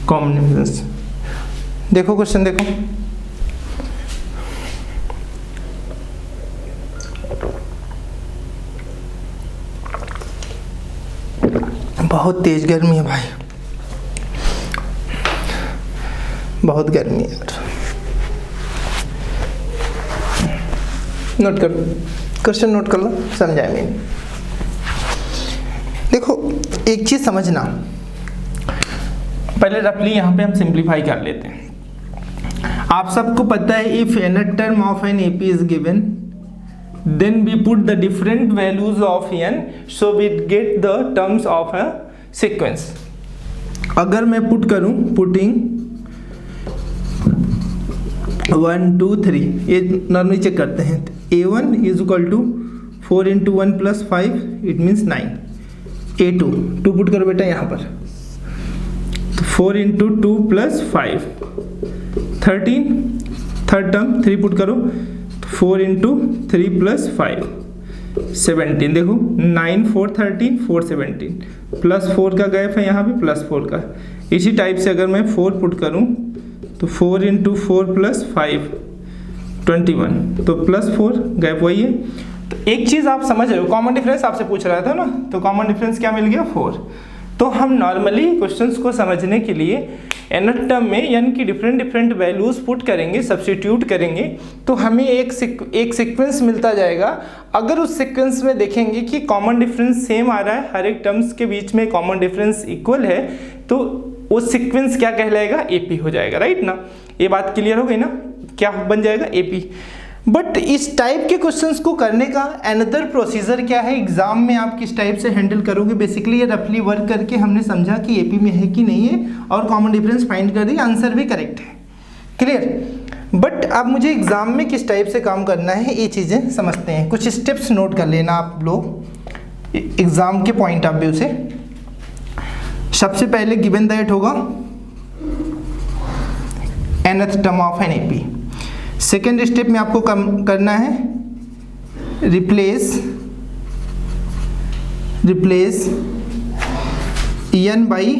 common difference. देखो क्वेश्चन देखो, बहुत तेज गर्मी है भाई, बहुत गर्मी है यार। नोट कर, क्वेश्चन नोट कर लो, समझाए मैंने। देखो एक चीज समझना, पहले रफली यहाँ पे हम सिंप्लीफाई कर लेते हैं। आप सबको पता है if n term of an AP is given then we put the different values of n so we get the terms of a sequence. अगर मैं पुट करूं, पुटिंग 1 2 3, ये नॉर्मली चेक करते हैं। a1 is equal to 4 into 1 plus 5 it means 9। a2 2 put करो बेटा यहाँ पर, तो 4 into 2 plus 5 13, third term 3 put करो, 4 इंटू 3 प्लस 5 17। देखो 9 4 13 4 17 प्लस 4 का गैप है यहाँ पे, प्लस 4 का। इसी टाइप से अगर मैं 4 पुट करूँ तो 4 इंटू 4 प्लस 5 21, तो प्लस 4 गैप वही है। तो एक चीज़ आप समझ रहे हो, कॉमन डिफरेंस आपसे पूछ रहा था ना, तो कॉमन डिफरेंस क्या मिल गया 4। तो हम नॉर्मली क्वेश्चंस को समझने के लिए nth टर्म में n की डिफरेंट वैल्यूज पुट करेंगे, सब्स्टिट्यूट करेंगे, तो हमें एक सीक्वेंस मिलता जाएगा। अगर उस सीक्वेंस में देखेंगे कि कॉमन डिफरेंस सेम आ रहा है, हर एक टर्म्स के बीच में कॉमन डिफरेंस इक्वल है, तो वो सीक्वेंस क्या कहलाएगा, एपी हो जाएगा, राइट ना। ये बात क्लियर हो गई ना, क्या बन जाएगा, एपी। बट इस टाइप के क्वेश्चंस को करने का अनदर प्रोसीजर क्या है, एग्जाम में आप किस टाइप से हैंडल करोगे। बेसिकली ये रफली वर्क करके हमने समझा कि एपी में है कि नहीं है और कॉमन डिफरेंस फाइंड कर दिया, आंसर भी करेक्ट है, क्लियर। बट अब मुझे एग्जाम में किस टाइप से काम करना है ये चीज़ें समझते हैं। कुछ स्टेप्स नोट कर लेना आप लोग एग्जाम के पॉइंट ऑफ व्यू से। सबसे पहले गिवन दैट होगा nth term of an AP. Second step में आपको करना है replace n by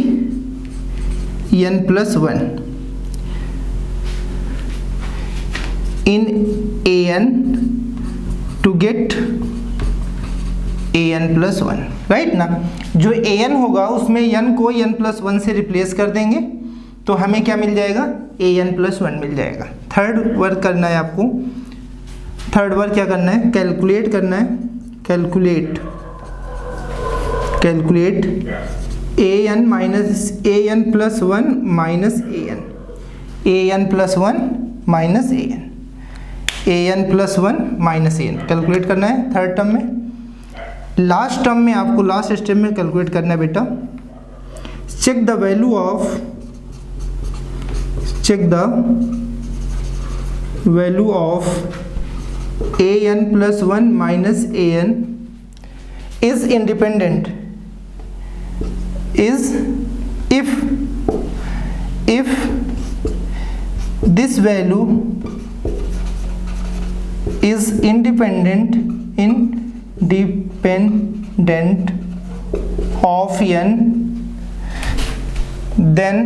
n plus 1 in an to get an plus 1, right ना। जो an होगा उसमें n को n प्लस 1 से रिप्लेस कर देंगे, तो हमें क्या मिल जाएगा, an प्लस 1 मिल जाएगा। थर्ड वर्क करना है आपको, थर्ड वर्क क्या करना है, कैलकुलेट करना है, calculate an minus an plus 1 minus an plus 1 minus an plus 1 minus an calculate करना है थर्ड टर्म में। लास्ट टर्म में आपको लास्ट स्टेप में कैलकुलेट करना है बेटा, check the value of an plus 1 minus an is independent is if this value is independent of n, then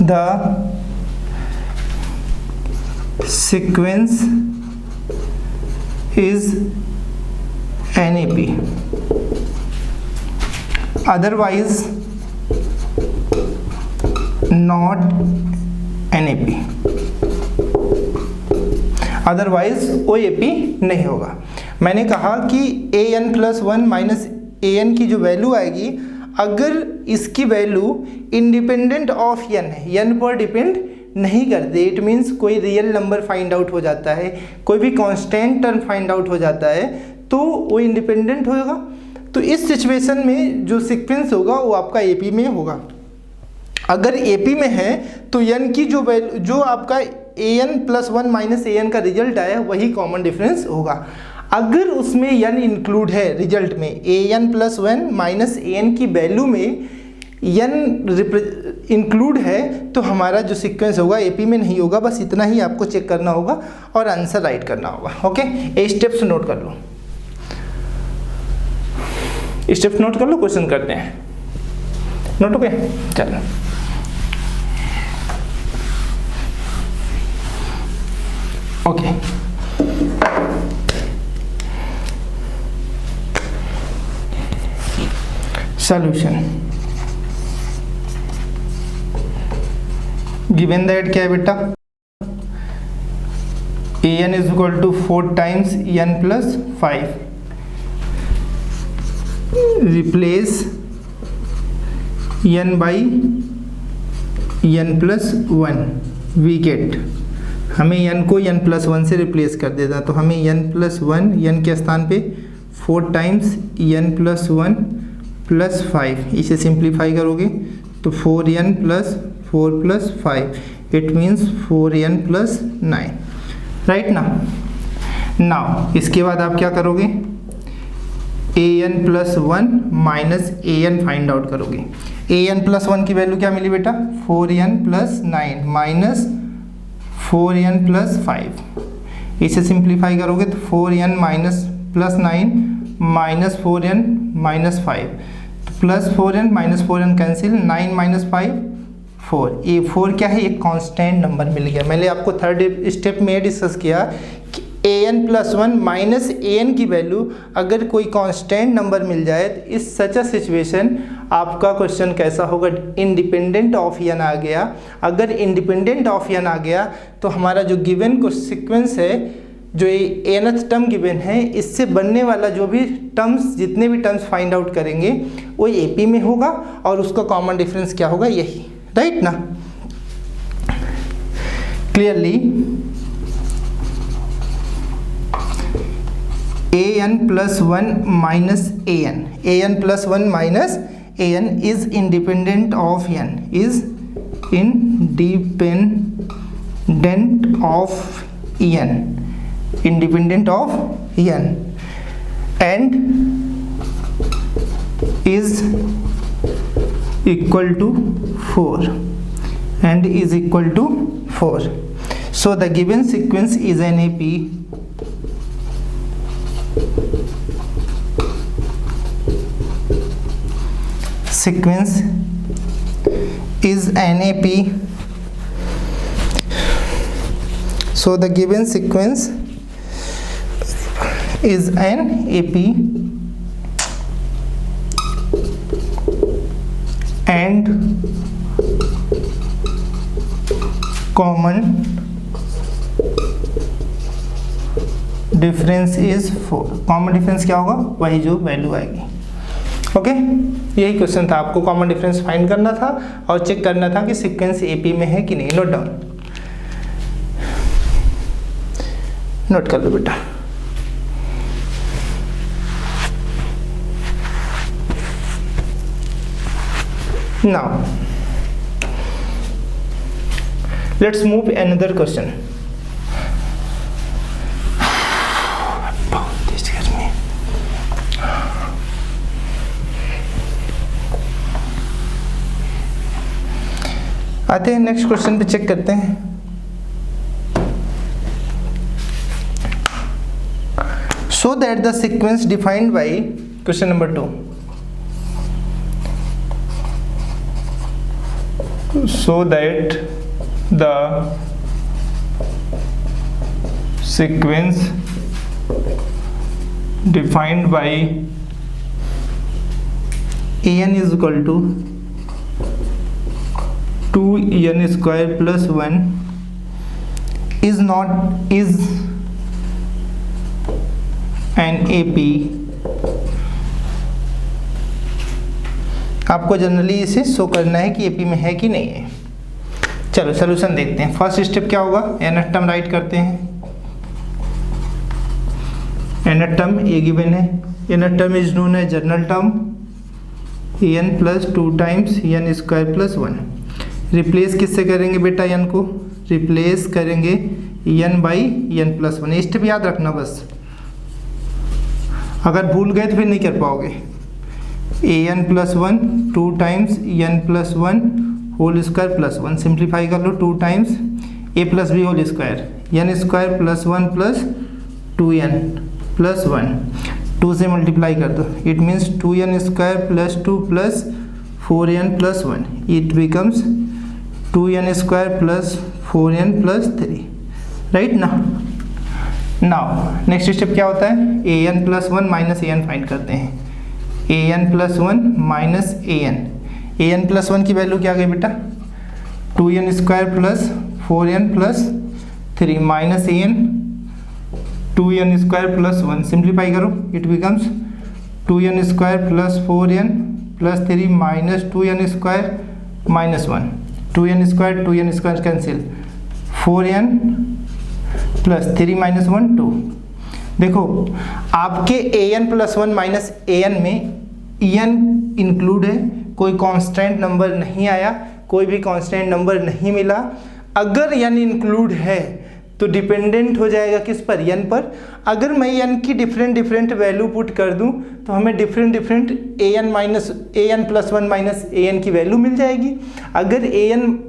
the sequence is NAP, otherwise not NAP, otherwise OAP नहीं होगा। मैंने कहा कि an plus 1 minus an की जो value आएगी, अगर इसकी वैल्यू इंडिपेंडेंट ऑफ n है, n पर डिपेंड नहीं करते, इट मीन्स कोई रियल नंबर फाइंड आउट हो जाता है, कोई भी कांस्टेंट टर्म फाइंड आउट हो जाता है, तो वो इंडिपेंडेंट होगा। तो इस सिचुएशन में जो सीक्वेंस होगा वो आपका AP में होगा। अगर AP में है तो n की जो वैल्यू, जो आपका an प्लस 1 माइनस an का रिजल्ट आया वही कॉमन डिफरेंस होगा। अगर उसमें n इंक्लूड है रिजल्ट में, an प्लस 1 माइनस an की वैल्यू में n इंक्लूड है, तो हमारा जो सीक्वेंस होगा AP में नहीं होगा। बस इतना ही आपको चेक करना होगा और आंसर राइट करना होगा। ओके, ये स्टेप्स नोट कर लो, स्टेप्स नोट कर लो, क्वेश्चन करते हैं। नोट हो गए, चलो। ओके, सॉल्यूशन गिवन दैट क्या है बेटा, an is equal to 4 times n plus 5, replace n by n plus 1, we get, हमें n को n प्लस 1 से रिप्लेस कर देता, तो हमें n प्लस 1 n के स्थान पे 4 टाइम्स n प्लस 1 प्लस 5, इसे सिंप्लीफाई करोगे तो 4n plus 4 plus 5, it means 4n plus 9, right ना। नाउ इसके बाद आप क्या करोगे, an plus 1 minus an find out करोगे। an प्लस 1 की वैल्यू क्या मिली बेटा, 4n plus 9 minus 4n plus 5, इसे सिंप्लीफाई करोगे तो 4n minus plus 9 minus 4n minus 5, तो plus 4n minus 4n cancel, 9 minus 5 4, ये 4 क्या है, एक कांस्टेंट नंबर मिल गया। मैंने आपको थर्ड स्टेप में डिस्कस किया कि an प्लस 1 माइनस an की वैल्यू अगर कोई कांस्टेंट नंबर मिल जाए तो इस सच अ सिचुएशन आपका क्वेश्चन कैसा होगा, इंडिपेंडेंट ऑफ n आ गया। अगर इंडिपेंडेंट ऑफ n आ गया तो हमारा जो गिवन को सीक्वेंस है, जो ये nth टर्म गिवन है, इससे बनने वाला जो भी टर्म्स, जितने भी टर्म्स फाइंड आउट करेंगे वो AP में होगा और उसका कॉमन डिफरेंस क्या होगा, यही, राइट ना। Clearly an plus 1 minus an plus 1 minus an is independent of n, is independent of n, independent of n, and is equal to 4, and is equal to 4. So the given sequence is an AP sequence is an AP. So the given sequence is an AP and common difference is 4। Common difference क्या होगा, वही जो value आएगी। Okay, यही question था, आपको common difference find करना था और चेक करना था कि सीक्वेंस AP में है कि नहीं। नोट डाउन, नोट कर लो बेटा। Now let's move another question. आते हैं नेक्स्ट क्वेश्चन पे, चेक करते हैं। So that the sequence defined by question number 2, so that the sequence defined by an is equal to 2n square plus 1 is an AP। आपको generally इसे show करना है कि AP में है कि नहीं है। चलो सॉल्यूशन देखते हैं। फर्स्ट स्टेप क्या होगा, nth टर्म राइट करते हैं। nth टर्म a गिवन है, nth term is known as general term n plus 2 times n square plus 1। Replace किससे करेंगे बेटा, n को रिप्लेस करेंगे n by n plus 1। Step याद रखना बस, अगर भूल गए तो फिर नहीं कर पाओगे। an plus 1 2 times n plus 1 whole square plus 1, simplify कर लो, 2 times a plus B whole square, n square plus 1 plus 2n plus 1, 2 से मल्टीप्लाई कर दो, it means 2n square plus 2 plus 4n plus 1, it becomes 2n square plus 4n plus 3, right ना। Now next step क्या होता है, an plus 1 minus an find करते हैं। A N plus one minus A N plus one की value क्या आ गई बेटा 2n square plus 4n plus 3 minus ए n 2n square plus 1 simplify करो it becomes 2n square plus 4n plus 3 minus 2n square minus 1 2n square cancel 4n plus 3 minus 1 2। देखो आपके a N plus 1 minus A n में n include है, कोई constant number नहीं आया, कोई भी कांस्टेंट नंबर नहीं मिला। अगर एन इंक्लूड है तो डिपेंडेंट हो जाएगा किस पर, एन पर। अगर मैं एन की डिफरेंट वैल्यू पुट कर दूं तो हमें different A N plus one minus A N की वैल्यू मिल जाएगी। अगर A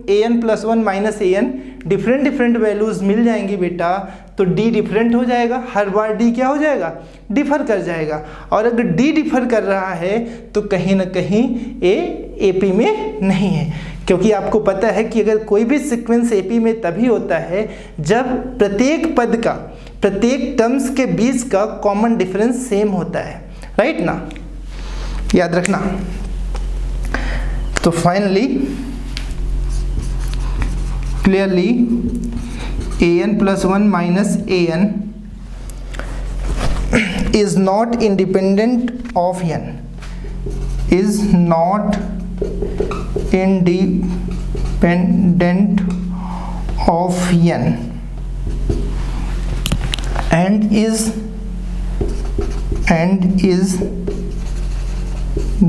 N plus one minus A an different values मिल जाएंगी बेटा तो डी डिफरेंट हो जाएगा, हर बार डी क्या हो जाएगा, डिफर कर जाएगा। और अगर डी डिफर कर रहा है तो कहीं ना कहीं एपी में नहीं है, क्योंकि आपको पता है कि अगर कोई भी सीक्वेंस एपी में तभी होता है जब प्रत्येक पद का, प्रत्येक टर्म्स के बीच का कॉमन डिफरेंस सेम होता है, राइट ना, याद रखना। तो finally clearly A N plus one minus A N is not independent of n, is not independent of n and is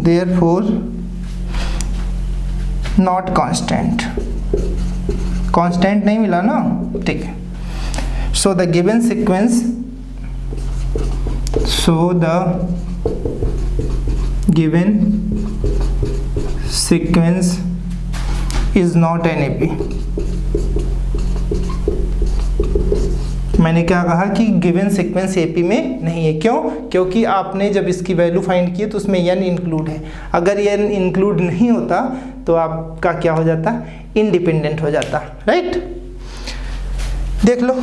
therefore not constant। Constant नहीं मिला ना, ठीक है। So the given sequence, so the given sequence is not an AP। मैंने क्या कहा कि given sequence AP में नहीं है, क्यों? क्योंकि आपने जब इसकी वैल्यू फाइंड की तो उसमें एन इंक्लूड है। अगर एन इंक्लूड नहीं होता तो आपका क्या हो जाता, इंडिपेंडेंट हो जाता, राइट। देख लो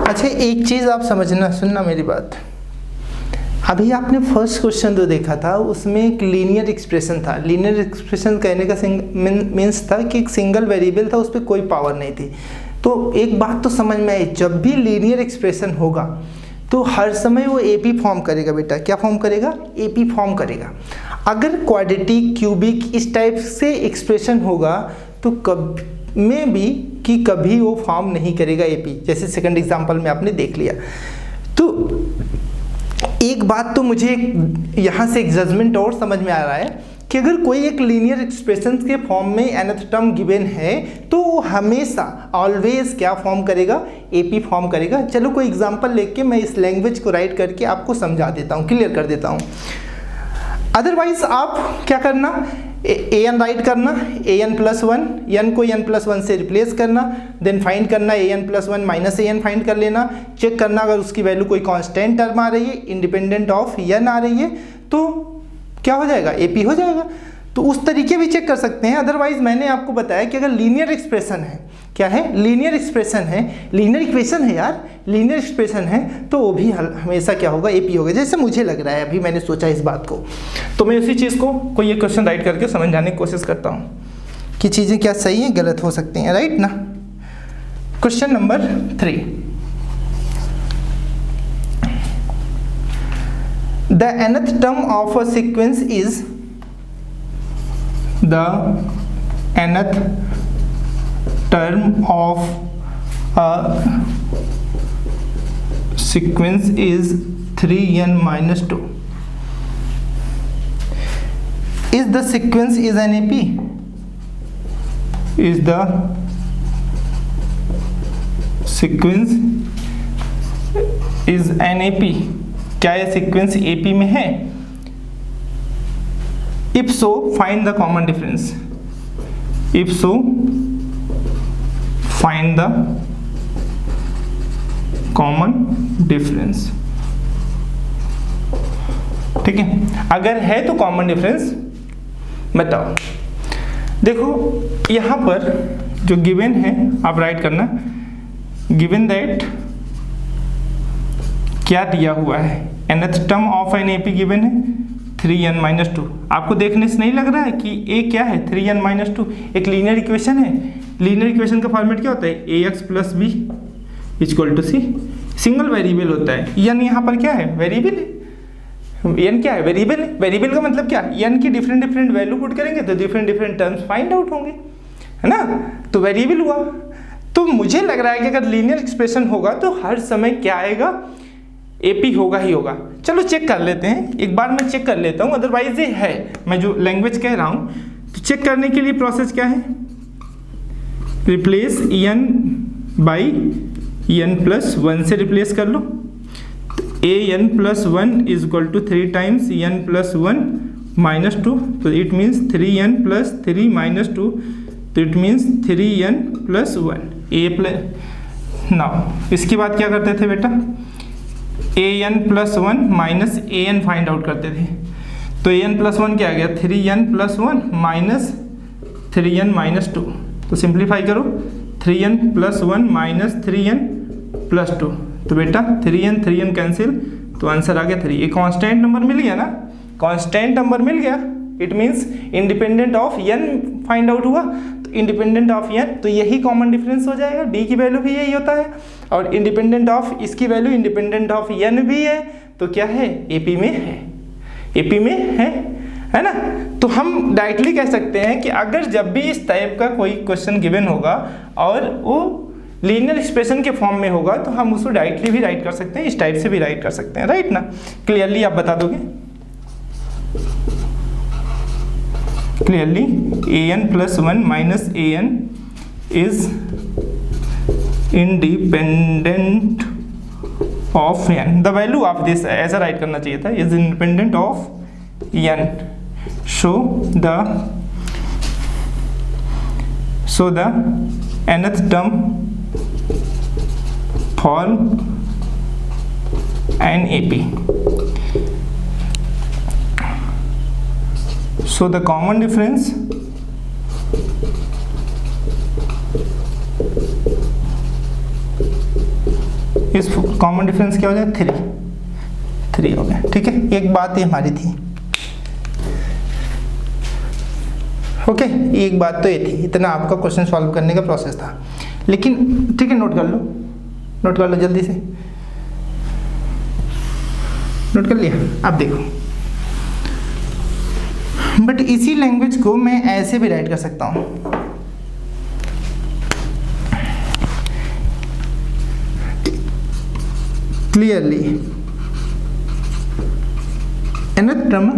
अच्छा, एक चीज़ आप समझना, सुनना मेरी बात। अभी आपने फर्स्ट क्वेश्चन जो देखा था उसमें एक लीनियर एक्सप्रेशन था। लीनियर एक्सप्रेशन कहने का मीन्स था कि एक सिंगल वेरिएबल था, उस पर कोई पावर नहीं थी। तो एक बात तो समझ में आई, जब भी लीनियर एक्सप्रेशन होगा तो हर समय वो एपी फॉर्म करेगा बेटा। क्या फॉर्म करेगा? एपी फॉर्म करेगा। अगर क्वाड्रेटिक, क्यूबिक इस टाइप से एक्सप्रेशन होगा तो कभी वो फॉर्म नहीं करेगा एपी, जैसे सेकंड एग्जांपल में आपने देख लिया। तो एक बात तो मुझे यहाँ से एक जजमेंट और समझ में आ रहा है कि अगर कोई एक लीनियर एक्सप्रेशन के फॉर्म में nth टर्म गिवन है तो वो हमेशा ऑलवेज क्या फॉर्म करेगा? एपी फॉर्म करेगा। चलो कोई एग्जांपल लेके मैं इस लैंग्वेज को राइट करके आपको समझा देता हूँ, क्लियर कर देता हूँ। अदरवाइज आप क्या करना, ए एन राइट करना, A N plus one, N को एन प्लस वन से रिप्लेस करना, देन फाइंड करना A N plus one minus A N find कर लेना, चेक करना अगर उसकी वैल्यू कोई कांस्टेंट टर्म आ रही है, इंडिपेंडेंट ऑफ एन आ रही है तो क्या हो जाएगा? एपी हो जाएगा। तो उस तरीके भी चेक कर सकते हैं। अदरवाइज मैंने आपको बताया कि अगर लीनियर एक्सप्रेशन है, क्या है, लीनियर एक्सप्रेशन है, लीनियर इक्वेशन है यार, लीनियर एक्सप्रेशन है, तो वो भी हमेशा क्या होगा, एपी होगा। जैसे मुझे लग रहा है, अभी मैंने सोचा इस बात को, तो मैं उसी चीज़ को कोई एक क्वेश्चन राइट करके समझाने की कोशिश करता हूँ कि चीज़ें क्या सही हैं, गलत हो सकती हैं, राइट ना। Question number 3, the nth term of a sequence is the nth term of a sequence is 3n minus 2. Is the sequence is an AP? Is the sequence is an AP? क्या ये sequence AP में है? If so find the common difference. If so find the common difference. ठीक है, अगर है तो common difference बताओ। देखो यहां पर जो गिवन है आप राइट करना, गिवन दैट क्या दिया हुआ है, nth term of an AP given है 3n माइनस 2। आपको देखने से नहीं लग रहा है कि ए क्या है, 3n माइनस 2 एक लीनियर इक्वेशन है। लीनियर इक्वेशन का फॉर्मेट क्या होता है, ax plus B equal to C. Single variable होता है, n यहाँ पर क्या है, वेरिएबल है। n क्या है, वेरिएबल है। वेरिएबल का मतलब क्या, n की डिफरेंट डिफरेंट वैल्यू पुट करेंगे तो different different terms find out होंगे, है ना। तो वेरिएबल हुआ। तो मुझे लग रहा है कि अगर लीनियर एक्सप्रेशन होगा तो हर समय क्या आएगा, एपी होगा ही होगा। चलो चेक कर लेते हैं, एक बार मैं चेक कर लेता हूँ। अदरवाइज ये है, मैं जो लैंग्वेज कह रहा हूँ, तो चेक करने के लिए प्रोसेस क्या है, replace n by n plus 1 से रिप्लेस कर लो। तो an plus 1 is equal to 3 times n plus 1 minus 2, तो it means 3n plus 3 minus 2, तो it means 3n plus 1 a plus. Now इसके बाद क्या करते थे बेटा, an plus 1 minus an find out करते थे। तो an प्लस 1 क्या आ गया, 3n plus 1 minus 3n minus 2। तो सिंप्लीफाई करो, 3n plus 1 minus 3n plus 2, तो बेटा 3n कैंसिल, तो आंसर आ गया 3। एक कांस्टेंट नंबर मिल गया ना, कांस्टेंट नंबर मिल गया, it means independent of n find out हुआ। तो इंडिपेंडेंट ऑफ n, तो यही कॉमन डिफरेंस हो जाएगा, d की वैल्यू भी यही होता है, और इंडिपेंडेंट ऑफ इसकी वैल्यू इंडिपेंडेंट ऑफ n भी है, तो क्या है, एपी में है, एपी में है ना। तो हम डायरेक्टली कह सकते हैं कि अगर जब भी इस टाइप का कोई क्वेश्चन गिवन होगा और वो लीनियर एक्सप्रेशन के फॉर्म में होगा, तो हम उसको डायरेक्टली भी राइट कर सकते हैं, इस टाइप से भी राइट कर सकते हैं, राइट ना। क्लियरली आप बता दोगे, clearly an plus 1 minus an is independent of n। The value of this, ऐसा राइट करना चाहिए था, is independent of n। so the nth term for an AP, so the common difference इस common difference क्या हो जाएगा, 3 हो गया। ठीक है, एक बात ये हमारी थी, ओके एक बात तो ये थी, इतना आपका क्वेश्चन सॉल्व करने का प्रोसेस था। लेकिन ठीक है, नोट कर लो जल्दी से, नोट कर लिया। अब देखो, बट इसी लैंग्वेज को मैं ऐसे भी राइट कर सकता हूं, clearly nth term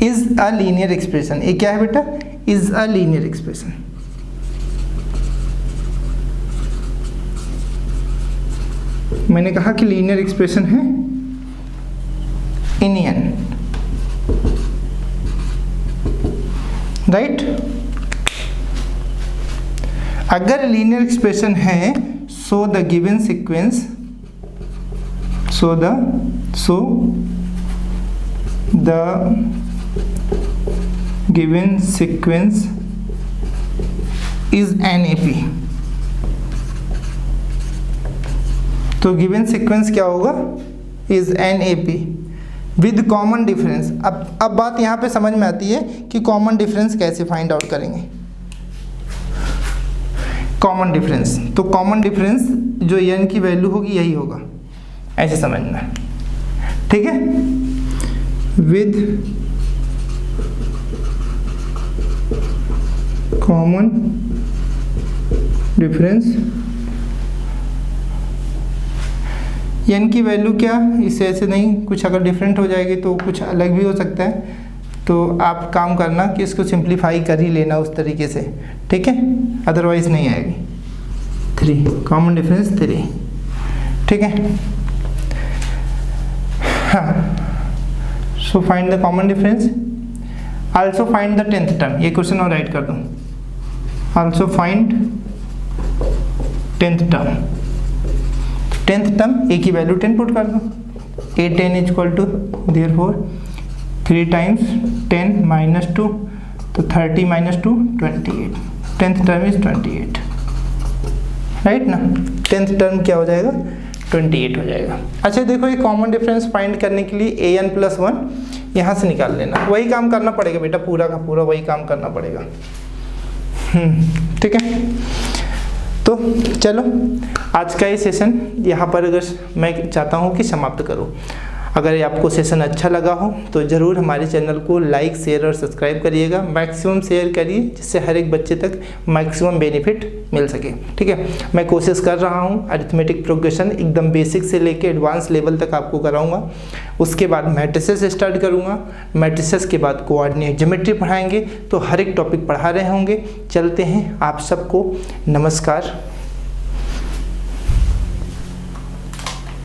is a linear expression. ये क्या है बेटा, इज अ लीनियर एक्सप्रेशन। मैंने कहा कि लीनियर एक्सप्रेशन है इन n, राइट। अगर लीनियर एक्सप्रेशन है, so the given sequence, so the given sequence is NAP। तो गिवन सीक्वेंस क्या होगा, is NAP with common difference. अब बात यहाँ पे समझ में आती है कि कॉमन डिफरेंस कैसे फाइंड आउट करेंगे। कॉमन डिफरेंस, तो कॉमन डिफरेंस जो n की वैल्यू होगी यही होगा, ऐसे समझना, ठीक है। विद कॉमन डिफरेंस, n की वैल्यू क्या, इससे ऐसे नहीं, कुछ अगर डिफरेंट हो जाएगी तो कुछ अलग भी हो सकता है, तो आप काम करना कि इसको सिंप्लीफाई कर ही लेना उस तरीके से, ठीक है, अदरवाइज नहीं आएगी। 3 कॉमन डिफरेंस 3, ठीक है। हाँ, so find the common difference, also find the 10th term. ये क्वेश्चन और राइट कर दूँ, also find 10th term. 10th term a की वैल्यू 10 पुट कर दो, a10 equal to therefore 3 times 10 minus 2, तो 30 minus 2 28। 10th term is 28, right ना। 10th टर्म क्या हो जाएगा, 28 हो जाएगा। अच्छा देखो, ये कॉमन डिफरेंस फाइंड करने के लिए an + 1 यहाँ से निकाल लेना, वही काम करना पड़ेगा बेटा, पूरा का पूरा वही काम करना पड़ेगा, ठीक है। तो चलो आज का ये सेशन यहाँ पर अगर मैं चाहता हूँ कि समाप्त करूँ। अगर ये आपको सेशन अच्छा लगा हो तो ज़रूर हमारे चैनल को लाइक, शेयर और सब्सक्राइब करिएगा, मैक्सिमम शेयर करिए जिससे हर एक बच्चे तक मैक्सिमम बेनिफिट मिल सके, ठीक है। मैं कोशिश कर रहा हूँ अरिथमेटिक प्रोग्रेशन एकदम बेसिक से लेके एडवांस लेवल तक आपको कराऊंगा, उसके बाद मैट्रिसेस स्टार्ट करूँगा, मैट्रिसेस के बाद कोऑर्डिनेट ज्योमेट्री पढ़ाएंगे, तो हर एक टॉपिक पढ़ा रहे होंगे। चलते हैं, आप सबको नमस्कार।